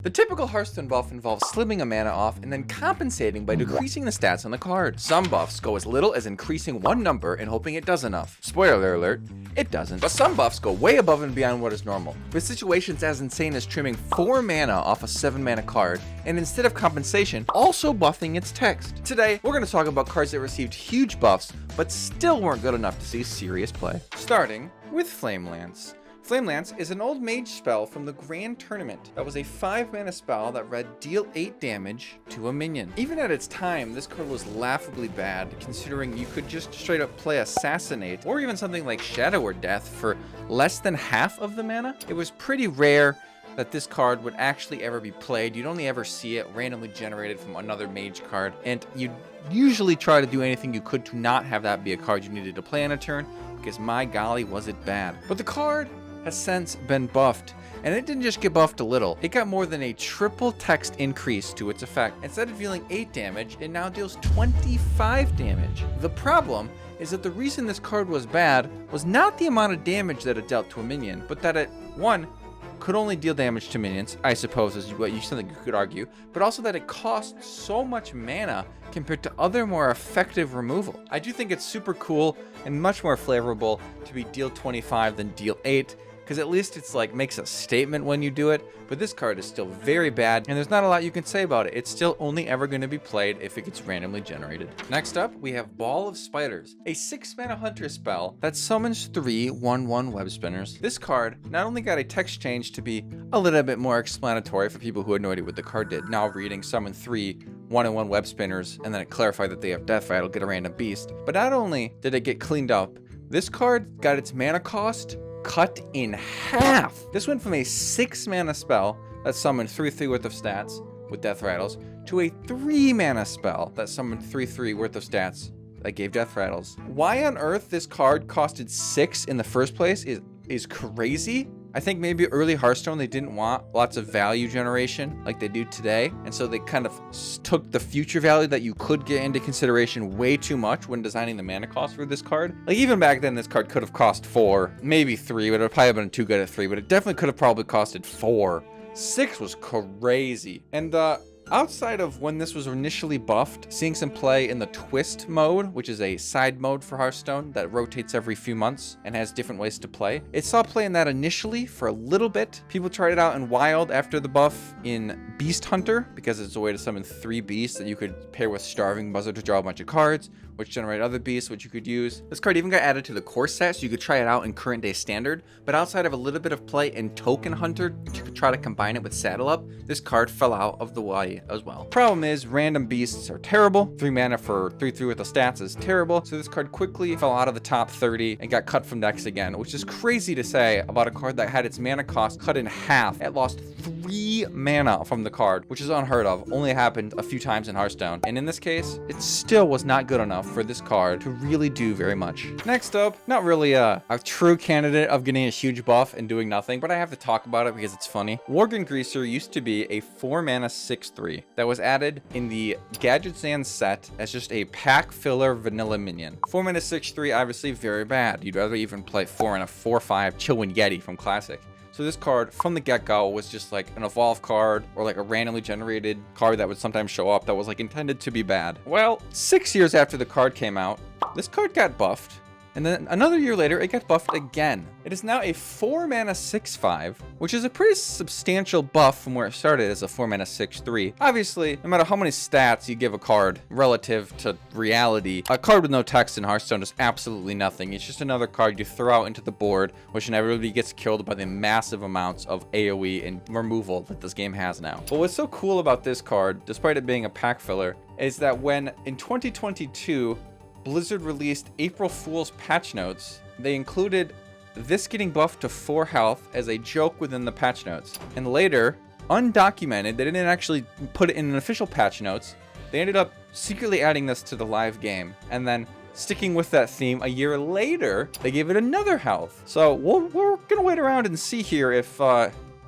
The typical Hearthstone buff involves slimming a mana off and then compensating by decreasing the stats on the card. Some buffs go as little as increasing one number and hoping it does enough. Spoiler alert, it doesn't. But some buffs go way above and beyond what is normal, with situations as insane as trimming 4 mana off a 7 mana card, and instead of compensation, also buffing its text. Today, we're going to talk about cards that received huge buffs, but still weren't good enough to see serious play. Starting with Flame Lance. Flame Lance is an old mage spell from the Grand Tournament that was a 5 mana spell that read deal 8 damage to a minion. Even at its time, this card was laughably bad, considering you could just straight up play Assassinate, or even something like Shadow or Death for less than half of the mana. It was pretty rare that this card would actually ever be played. You'd only ever see it randomly generated from another mage card, and you'd usually try to do anything you could to not have that be a card you needed to play on a turn, because my golly was it bad. But the card has since been buffed, and it didn't just get buffed a little, it got more than a triple text increase to its effect. Instead of dealing 8 damage, it now deals 25 damage. The problem is that the reason this card was bad was not the amount of damage that it dealt to a minion, but that it, one, could only deal damage to minions, I suppose is what something you could argue, but also that it costs so much mana compared to other more effective removal. I do think it's super cool and much more flavorful to be deal 25 than deal 8, because at least it's like makes a statement when you do it, but this card is still very bad, and there's not a lot you can say about it. It's still only ever going to be played if it gets randomly generated. Next up, we have Ball of Spiders, a 6 mana hunter spell that summons 3 1/1 web spinners. This card not only got a text change to be a little bit more explanatory for people who had no idea what the card did, now reading summon 3 1/1 web spinners, and then it clarified that they have death rattle, get a random beast. But not only did it get cleaned up, this card got its mana cost cut in half. This went from a 6 mana spell that summoned 3/3 worth of stats with death rattles to a 3 mana spell that summoned 3/3 worth of stats that gave death rattles. Why on earth this card costed 6 in the first place is crazy. I think maybe early Hearthstone, they didn't want lots of value generation like they do today. And so they kind of took the future value that you could get into consideration way too much when designing the mana cost for this card. Like even back then, this card could have cost 4, maybe 3, but it would probably have been too good at 3, but it definitely could have probably costed 4. 6 was crazy. And outside of when this was initially buffed, seeing some play in the Twist mode, which is a side mode for Hearthstone that rotates every few months and has different ways to play. It saw play in that initially for a little bit. People tried it out in Wild after the buff in Beast Hunter, because it's a way to summon 3 beasts that you could pair with Starving Buzzard to draw a bunch of cards, which generate other beasts, which you could use. This card even got added to the core set, so you could try it out in current day standard, but outside of a little bit of play in Token Hunter to try to combine it with Saddle Up, this card fell out of the way as well. Problem is, random beasts are terrible. 3 mana for 3/3 with the stats is terrible, so this card quickly fell out of the top 30 and got cut from decks again, which is crazy to say about a card that had its mana cost cut in half. It lost 3 mana from the card, which is unheard of, only happened a few times in Hearthstone, and in this case, it still was not good enough for this card to really do very much. Next up, not really a true candidate of getting a huge buff and doing nothing, but I have to talk about it because it's funny. Worgen Greaser used to be a 4 mana 6/3 that was added in the Gadget Zan set as just a pack filler vanilla minion. 4 mana 6/3, obviously very bad. You'd rather even play 4 mana 4/5 Chillwind Yeti from Classic. So this card from the get-go was just like an evolve card or like a randomly generated card that would sometimes show up that was like intended to be bad. Well, 6 years after the card came out, this card got buffed. And then another year later, it got buffed again. It is now a 4 mana 6/5, which is a pretty substantial buff from where it started as a 4 mana 6/3. Obviously, no matter how many stats you give a card relative to reality, a card with no text in Hearthstone is absolutely nothing. It's just another card you throw out into the board, which inevitably gets killed by the massive amounts of AoE and removal that this game has now. But what's so cool about this card, despite it being a pack filler, is that when in 2022, Blizzard released April Fool's patch notes, they included this getting buffed to 4 health as a joke within the patch notes. And later, undocumented, they didn't actually put it in an official patch notes, they ended up secretly adding this to the live game. And then sticking with that theme, a year later, they gave it another health. So we're gonna wait around and see here if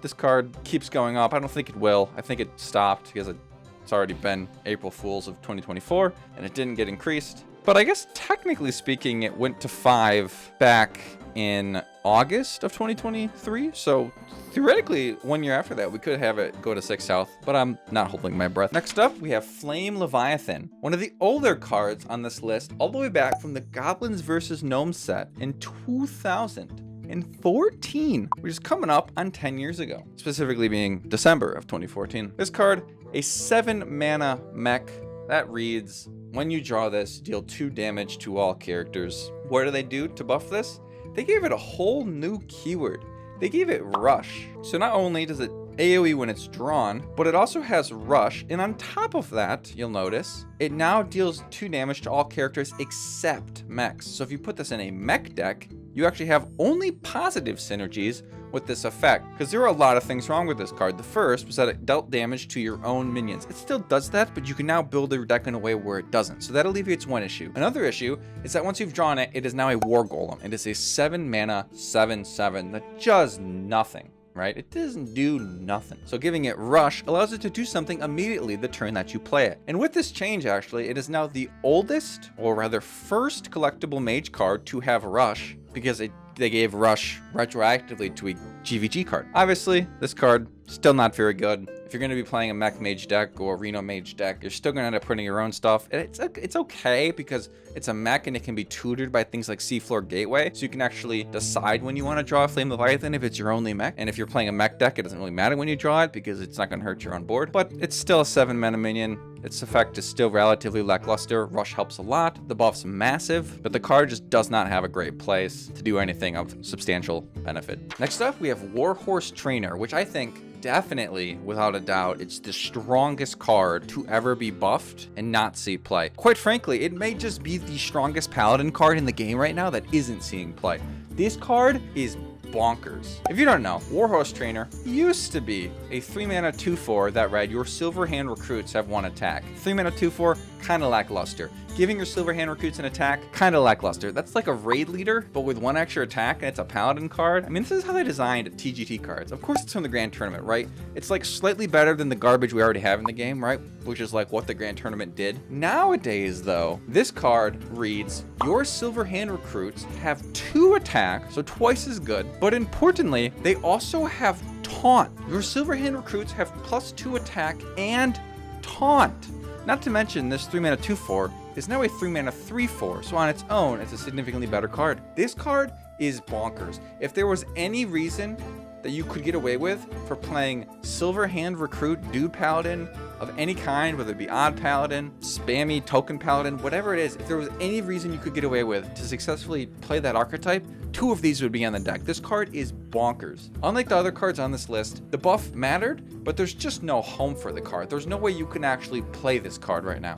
this card keeps going up. I don't think it will. I think it stopped because it's already been April Fool's of 2024 and it didn't get increased. But I guess technically speaking, it went to 5 back in August of 2023. So theoretically, 1 year after that, we could have it go to 6 health, but I'm not holding my breath. Next up, we have Flame Leviathan, one of the older cards on this list, all the way back from the Goblins vs. Gnomes set in 2014, which is coming up on 10 years ago, specifically being December of 2014. This card, a 7 mana mech that reads, when you draw this, deal 2 damage to all characters. What do they do to buff this? They gave it a whole new keyword. They gave it Rush. So not only does it AoE when it's drawn, but it also has Rush, and on top of that, you'll notice, it now deals 2 damage to all characters except mechs. So if you put this in a mech deck, you actually have only positive synergies with this effect, because there are a lot of things wrong with this card. The first was that it dealt damage to your own minions. It still does that, but you can now build your deck in a way where it doesn't. So that alleviates one issue. Another issue is that once you've drawn it, it is now a War Golem. It is a 7 mana 7/7 that does nothing. Right? It doesn't do nothing. So giving it Rush allows it to do something immediately the turn that you play it. And with this change, actually, it is now the oldest, or rather first collectible mage card to have Rush, because they gave Rush retroactively to a GVG card. Obviously, this card, still not very good. If you're going to be playing a mech mage deck or a Reno mage deck, you're still going to end up putting your own stuff. And it's okay because it's a mech and it can be tutored by things like Seafloor Gateway. So you can actually decide when you want to draw a Flame Leviathan if it's your only mech. And if you're playing a mech deck, it doesn't really matter when you draw it because it's not going to hurt your own board. But it's still a 7 mana minion. Its effect is still relatively lackluster. Rush helps a lot. The buff's massive, but the card just does not have a great place to do anything of substantial benefit. Next up, we have Warhorse Trainer, which I think definitely, without a doubt, it's the strongest card to ever be buffed and not see play. Quite frankly, it may just be the strongest paladin card in the game right now that isn't seeing play. This card is bonkers. If you don't know, Warhorse Trainer used to be a 3 mana 2/4 that read, your Silver Hand recruits have 1 attack. 3 mana 2/4, kind of lackluster. Giving your Silver Hand recruits an attack, kind of lackluster. That's like a raid leader, but with 1 extra attack, and it's a paladin card. I mean, this is how they designed TGT cards. Of course, it's from the Grand Tournament, right? It's like slightly better than the garbage we already have in the game, right? Which is like what the Grand Tournament did. Nowadays, though, this card reads, your Silver Hand recruits have 2 attack, so twice as good. But importantly, they also have Taunt. Your Silver Hand recruits have +2 attack and Taunt. Not to mention, this 3 mana 2/4 is now a 3 mana 3/4, so on its own, it's a significantly better card. This card is bonkers. If there was any reason that you could get away with for playing Silver Hand Recruit Dude Paladin of any kind, whether it be Odd Paladin, Spammy Token Paladin, whatever it is, if there was any reason you could get away with to successfully play that archetype, 2 of these would be on the deck. This card is bonkers. Unlike the other cards on this list, the buff mattered, but there's just no home for the card. There's no way you can actually play this card right now.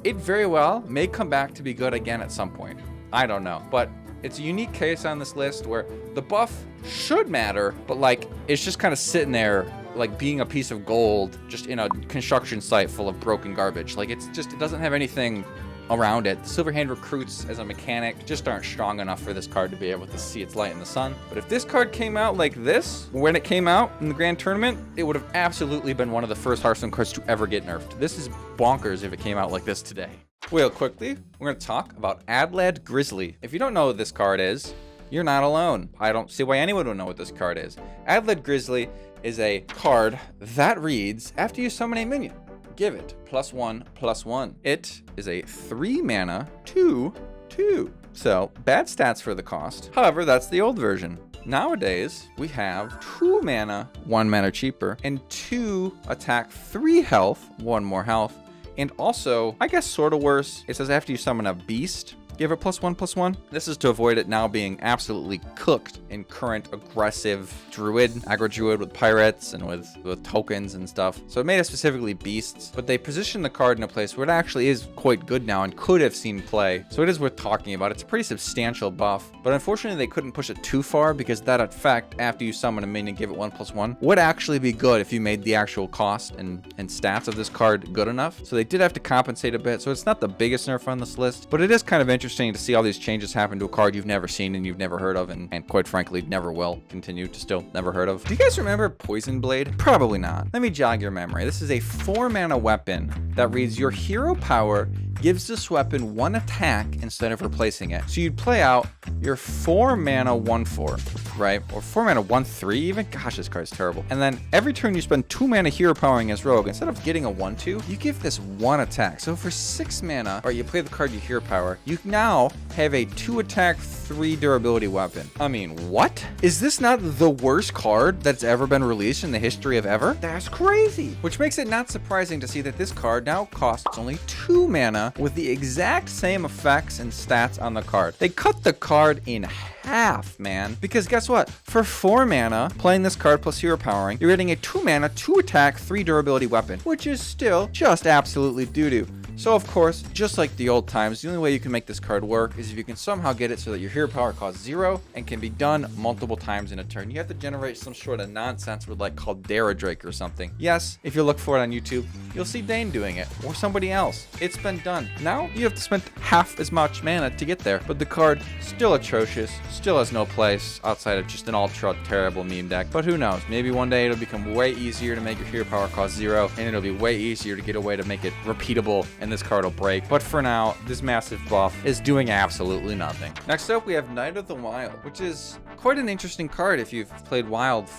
It very well may come back to be good again at some point. I don't know, but it's a unique case on this list where the buff should matter, but like it's just kind of sitting there like being a piece of gold just in a construction site full of broken garbage. Like it doesn't have anything around it. The Silver Hand recruits as a mechanic just aren't strong enough for this card to be able to see its light in the sun. But if this card came out like this, when it came out in the Grand Tournament, it would have absolutely been one of the first Hearthstone cards to ever get nerfed. This is bonkers if it came out like this today. Real quickly, we're going to talk about Adlad Grizzly. If you don't know what this card is, you're not alone. I don't see why anyone would know what this card is. Adlad Grizzly is a card that reads, after you summon a minion, give it +1/+1. It is a 3 mana 2/2. So bad stats for the cost. However, that's the old version. Nowadays, we have 2 mana, 1 mana cheaper, and 2 attack, 3 health, 1 more health. And also, I guess sort of worse, it says after you summon a beast, give it +1/+1. This is to avoid it now being absolutely cooked in current aggressive druid, aggro druid with pirates and with tokens and stuff. So it made it specifically beasts, but they positioned the card in a place where it actually is quite good now and could have seen play. So it is worth talking about. It's a pretty substantial buff, but unfortunately they couldn't push it too far because that effect, after you summon a minion, give it 1/+1, would actually be good if you made the actual cost and stats of this card good enough. So they did have to compensate a bit. So it's not the biggest nerf on this list, but it is kind of interesting to see all these changes happen to a card you've never seen and you've never heard of, and quite frankly never will continue to still never heard of. Do you guys remember Poison Blade? Probably not. Let me jog your memory. This is a 4 mana weapon that reads, your hero power gives this weapon 1 attack instead of replacing it. So you'd play out your 4 mana 1/4, right? Or 4 mana 1/3 even. Gosh, this card's terrible. And then every turn you spend 2 mana hero powering as rogue. Instead of getting a 1/2, you give this 1 attack. So for 6 mana, or you play the card you hero power, you now have a 2 attack, 3 durability weapon. I mean, what? Is this not the worst card that's ever been released in the history of ever? That's crazy. Which makes it not surprising to see that this card now costs only 2 mana with the exact same effects and stats on the card. They cut the card in half, man. Because guess what? For 4 mana, playing this card plus hero powering, you're getting a 2 mana, 2 attack, 3 durability weapon, which is still just absolutely doo-doo. So of course, just like the old times, the only way you can make this card work is if you can somehow get it so that your hero power costs 0 and can be done multiple times in a turn. You have to generate some sort of nonsense with like Caldera Drake or something. Yes, if you look for it on YouTube, you'll see Dane doing it or somebody else. It's been done. Now you have to spend half as much mana to get there, but the card still atrocious, still has no place outside of just an ultra terrible meme deck. But who knows? Maybe one day it'll become way easier to make your hero power cost 0, and it'll be way easier to get a way to make it repeatable, and this card will break. But for now, this massive buff is doing absolutely nothing. Next up, we have Knight of the Wild, which is quite an interesting card if you've played Wild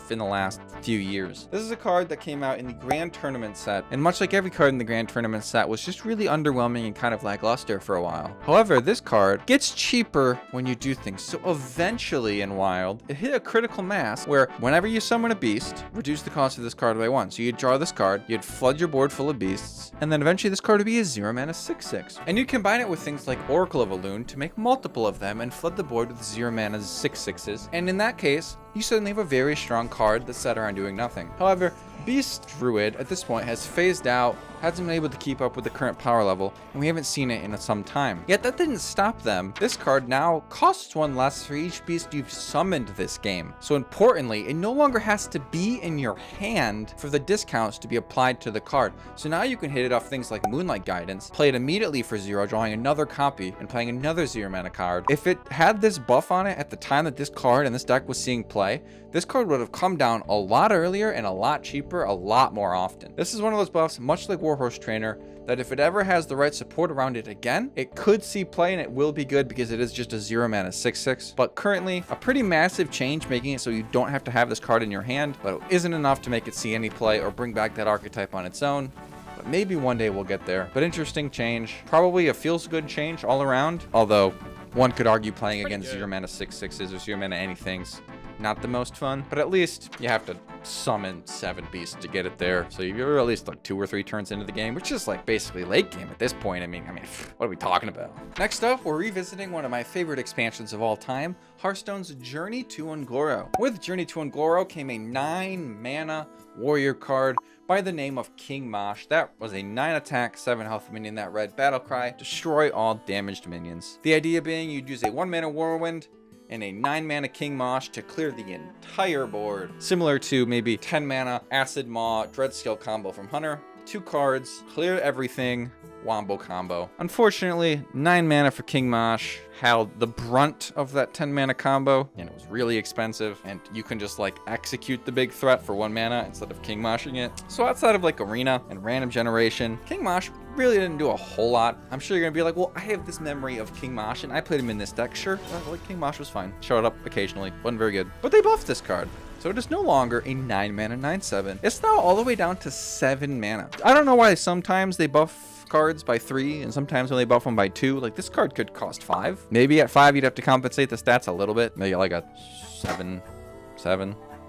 in the last few years. This is a card that came out in the Grand Tournament set, and much like every card in the Grand Tournament set, was just really underwhelming and kind of lackluster for a while. However, this card gets cheaper when you do things. So eventually in Wild, it hit a critical mass where whenever you summon a beast, reduce the cost of this card by 1. So you'd draw this card, you'd flood your board full of beasts, and then eventually this card would be a 0 mana 6/6. And you combine it with things like Oracle of Elune to make multiple of them and flood the board with 0 mana 6/6s. And in that case, you suddenly have a very strong card that's set around doing nothing. However, Beast Druid at this point has phased out, hasn't been able to keep up with the current power level, and we haven't seen it in some time. Yet that didn't stop them. This card now costs 1 less for each beast you've summoned this game. So importantly, it no longer has to be in your hand for the discounts to be applied to the card. So now you can hit it off things like Moonlight Guidance, play it immediately for 0, drawing another copy, and playing another 0 mana card. If it had this buff on it at the time that this card and this deck was seeing play, this card would have come down a lot earlier and a lot cheaper, a lot more often. This is one of those buffs, much like Warhorse Trainer, that if it ever has the right support around it again, it could see play and it will be good because it is just a 0 mana 6/6. But currently, a pretty massive change, making it so you don't have to have this card in your hand, but it isn't enough to make it see any play or bring back that archetype on its own. But maybe one day we'll get there. But interesting change. Probably a feels good change all around, although one could argue playing against 0 mana 6/6s or 0 mana anything's not the most fun, but at least you have to summon 7 beasts to get it there. So you're at least like 2 or 3 turns into the game, which is like basically late game at this point. I mean, what are we talking about? Next up, we're revisiting one of my favorite expansions of all time, Hearthstone's Journey to Ungoro. With Journey to Ungoro came a 9 mana warrior card by the name of King Mosh. That was a 9 attack, 7 health minion that read Battle Cry, destroy all damaged minions. The idea being you'd use a 1 mana Whirlwind and a 9 mana King Mosh to clear the entire board. Similar to maybe 10 mana Acid Maw Dreadskill combo from Hunter. 2 cards, clear everything, wombo combo. Unfortunately, 9 mana for King Mosh held the brunt of that 10 mana combo, and it was really expensive, and you can just like execute the big threat for 1 mana instead of King Moshing it. So outside of like Arena and Random Generation, King Mosh really didn't do a whole lot. I'm sure you're gonna be like, well, I have this memory of King Mosh and I played him in this deck. Sure, like King Mosh was fine. Showed up occasionally, wasn't very good. But they buffed this card. So it is no longer a 9 mana 9/7. It's now all the way down to 7 mana. I don't know why sometimes they buff cards by 3 and sometimes when they buff them by 2. Like this card could cost 5. Maybe at 5 you'd have to compensate the stats a little bit. Maybe like a 7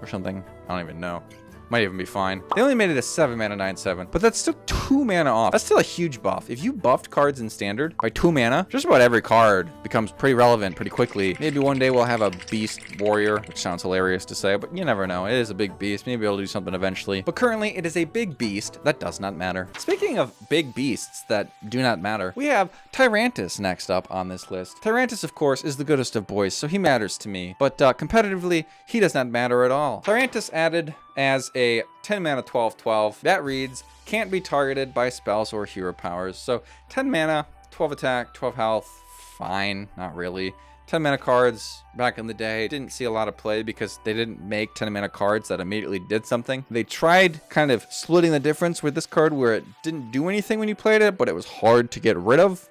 or something. I don't even know. Might even be fine. They only made it a 7 mana 9/7, but that's still 2 mana off. That's still a huge buff. If you buffed cards in Standard by 2 mana, just about every card becomes pretty relevant pretty quickly. Maybe one day we'll have a Beast Warrior, which sounds hilarious to say, but you never know. It is a big beast. Maybe it'll do something eventually. But currently, it is a big beast that does not matter. Speaking of big beasts that do not matter, we have Tyrantus next up on this list. Tyrantus, of course, is the goodest of boys, so he matters to me. But competitively, he does not matter at all. Tyrantus added as a 10 mana 12/12 that reads, can't be targeted by spells or hero powers. So 10 mana, 12 attack, 12 health, fine, not really. 10 mana cards back in the day didn't see a lot of play because they didn't make 10 mana cards that immediately did something. They tried kind of splitting the difference with this card where it didn't do anything when you played it, but it was hard to get rid of.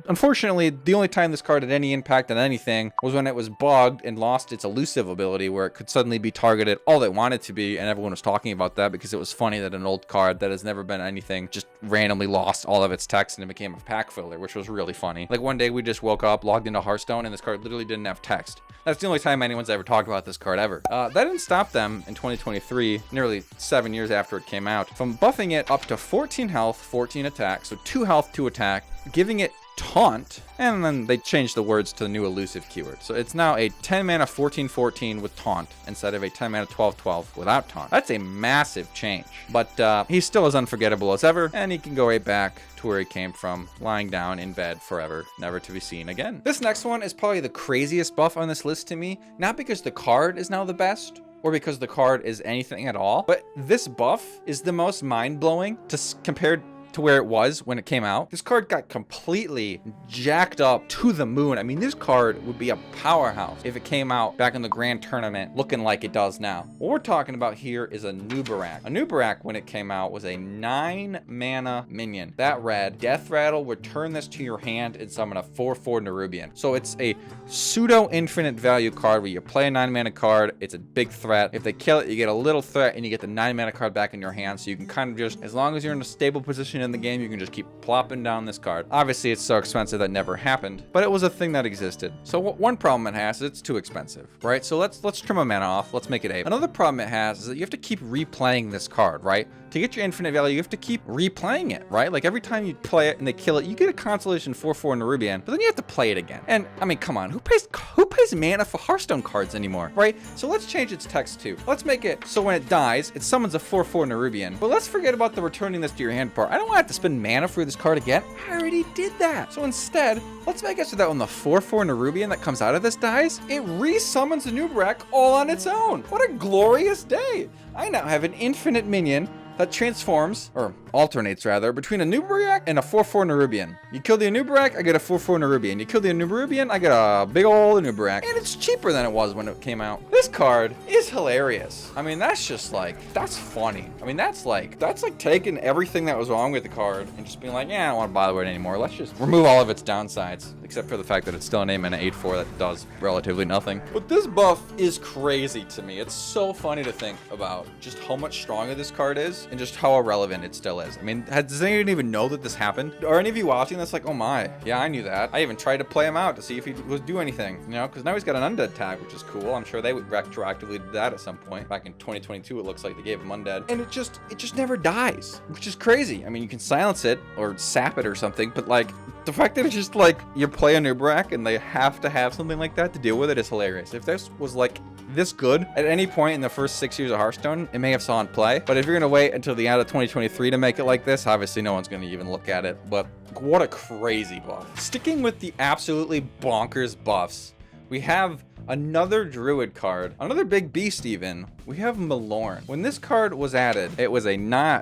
Unfortunately, the only time this card had any impact on anything was when it was bugged and lost its elusive ability, where it could suddenly be targeted all it wanted to be, and everyone was talking about that because it was funny that an old card that has never been anything just randomly lost all of its text and it became a pack filler, which was really funny. Like one day we just woke up, logged into Hearthstone, and this card literally didn't have text. That's the only time anyone's ever talked about this card ever. That didn't stop them in 2023, nearly 7 years after it came out, from buffing it up to 14 health, 14 attack, so 2 health, 2 attack, giving it taunt, and then they changed the words to the new elusive keyword. So it's now a 10 mana 14/14 with taunt instead of a 10 mana 12/12 without taunt. That's a massive change, but he's still as unforgettable as ever, and he can go right back to where he came from, lying down in bed forever, never to be seen again. This next one is probably the craziest buff on this list to me, not because the card is now the best, or because the card is anything at all, but this buff is the most mind-blowing compared to where it was when it came out. This card got completely jacked up to the moon. I mean, this card would be a powerhouse if it came out back in the grand tournament looking like it does now. What we're talking about here is a Nubarak. A Nubarak, when it came out, was a 9 mana minion. That red, Death Rattle, return this to your hand and summon a 4/4 Nerubian. So it's a pseudo infinite value card where you play a 9 mana card, it's a big threat. If they kill it, you get a little threat and you get the 9 mana card back in your hand, so you can kind of just, as long as you're in a stable position in the game, you can just keep plopping down this card. Obviously, it's so expensive that never happened, but it was a thing that existed. So one problem it has is it's too expensive, right? So let's trim a mana off. Let's make it 8. Another problem it has is that you have to keep replaying this card, right? To get your infinite value, you have to keep replaying it, right? Like every time you play it and they kill it, you get a consolation 4/4 Nerubian, but then you have to play it again. And I mean, come on, who pays mana for Hearthstone cards anymore, right? So let's change its text too. Let's make it so when it dies, it summons a 4/4 Nerubian. But let's forget about the returning this to your hand part. I don't want to have to spend mana for this card again. I already did that. So instead, let's make it so that when the 4/4 Nerubian that comes out of this dies, it re-summons a Nubarak all on its own. What a glorious day. I now have an infinite minion that transforms, or alternates rather, between a Nubarak and a 4/4 Nerubian. You kill the Nubarak, I get a 4/4 Nerubian. You kill the Nerubian, I get a big old Nubarak. And it's cheaper than it was when it came out. This card is hilarious. I mean, that's just like, that's funny. I mean, that's like taking everything that was wrong with the card and just being like, yeah, I don't want to bother with it anymore. Let's just remove all of its downsides, except for the fact that it's still an 8 mana 8/4 that does relatively nothing. But this buff is crazy to me. It's so funny to think about just how much stronger this card is and just how irrelevant it still is. I mean, does anyone even know that this happened? Are any of you watching this like, oh my, yeah, I knew that. I even tried to play him out to see if he would do anything, you know, because now he's got an undead tag, which is cool. I'm sure they would retroactively do that at some point. Back in 2022, it looks like they gave him undead. And it just never dies, which is crazy. I mean, you can silence it or sap it or something, but like, the fact that it's just like, you play a Nubarak and they have to have something like that to deal with it is hilarious. If this was like this good at any point in the first 6 years of Hearthstone, it may have saw in play. But if you're gonna wait until the end of 2023 to make it like this, obviously no one's gonna even look at it. But what a crazy buff. Sticking with the absolutely bonkers buffs, we have another druid card, another big beast even. We have Malorn. When this card was added, it was a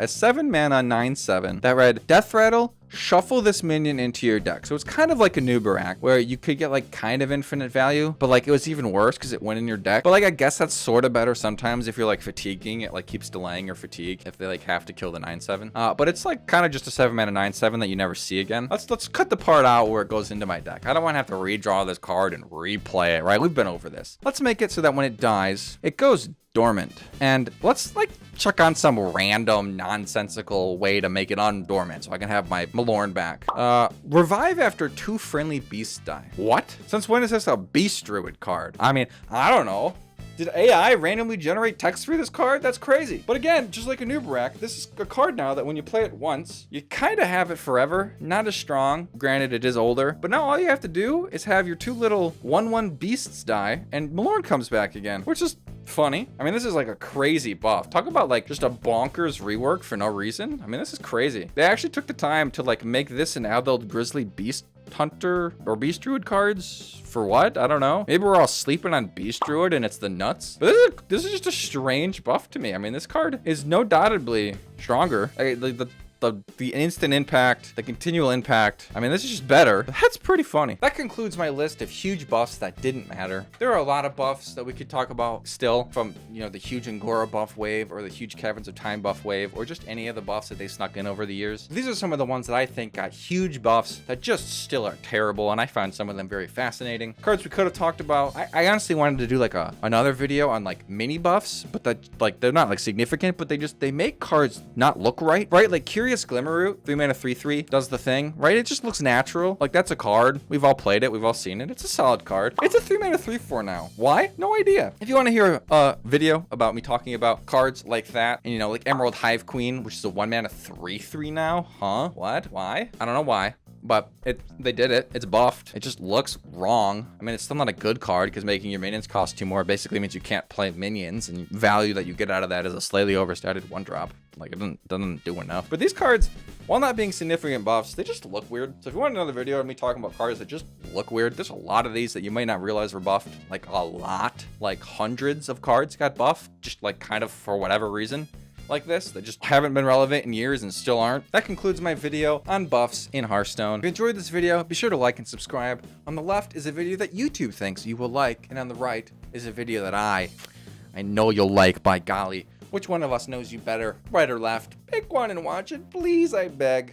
7 mana 9/7 that read Death Rattle, shuffle this minion into your deck. So it's kind of like a Nubarak where you could get like kind of infinite value, but like it was even worse because it went in your deck. But like I guess that's sort of better sometimes if you're like fatiguing, it like keeps delaying your fatigue if they like have to kill the 9/7. But it's like kind of just a 7 mana 9/7 that you never see again. Let's cut the part out where it goes into my deck. I don't want to have to redraw this card and replay it, right? We've been over this. Let's make it so that when it dies, it goes dormant. And let's like chuck on some random nonsensical way to make it undormant so I can have my Malorn back. Revive after 2 friendly beasts die. What? Since when is this a beast druid card? I mean, I don't know. Did AI randomly generate text for this card? That's crazy. But again, just like a Nubarak, this is a card now that when you play it once, you kind of have it forever. Not as strong. Granted, it is older. But now all you have to do is have your 2 little 1/1 beasts die, and Malorn comes back again, which is funny. I mean, this is like a crazy buff. Talk about like just a bonkers rework for no reason. I mean, this is crazy. They actually took the time to like make this an adult grizzly beast hunter or beast druid cards for what? I don't know. Maybe we're all sleeping on beast druid and it's the nuts. But this is just a strange buff to me. I mean, this card is no doubtedly stronger. The the instant impact, the continual impact. I mean, this is just better. That's pretty funny. That concludes my list of huge buffs that didn't matter. There are a lot of buffs that we could talk about still, from, you know, the huge Angora buff wave, or the huge Caverns of Time buff wave, or just any of the buffs that they snuck in over the years. These are some of the ones that I think got huge buffs that just still are terrible, and I found some of them very fascinating. Cards we could have talked about. I honestly wanted to do like another video on like mini buffs, but that, like, they're not like significant, but they make cards not look right? Like Curious Glimmerroot, 3-mana 3/3, does the thing, right? It just looks natural. Like, that's a card. We've all played it. We've all seen it. It's a solid card. It's a 3-mana 3/4 now. Why? No idea. If you want to hear a video about me talking about cards like that, and, you know, like Emerald Hive Queen, which is a 1-mana 3/3 now. Huh? What? Why? I don't know why. But they did it. It's buffed. It just looks wrong. I mean, it's still not a good card because making your minions cost 2 more basically means you can't play minions, and value that you get out of that is a slightly overstated 1-drop. Like, it doesn't do enough. But these cards, while not being significant buffs, they just look weird. So if you want another video of me talking about cards that just look weird, there's a lot of these that you might not realize were buffed. Like, a lot. Like, hundreds of cards got buffed, just like kind of for whatever reason. Like this, that just haven't been relevant in years and still aren't. That concludes my video on buffs in Hearthstone. If you enjoyed this video, be sure to like and subscribe. On the left is a video that YouTube thinks you will like, and on the right is a video that I know you'll like, by golly. Which one of us knows you better, right or left? Pick one and watch it, please, I beg.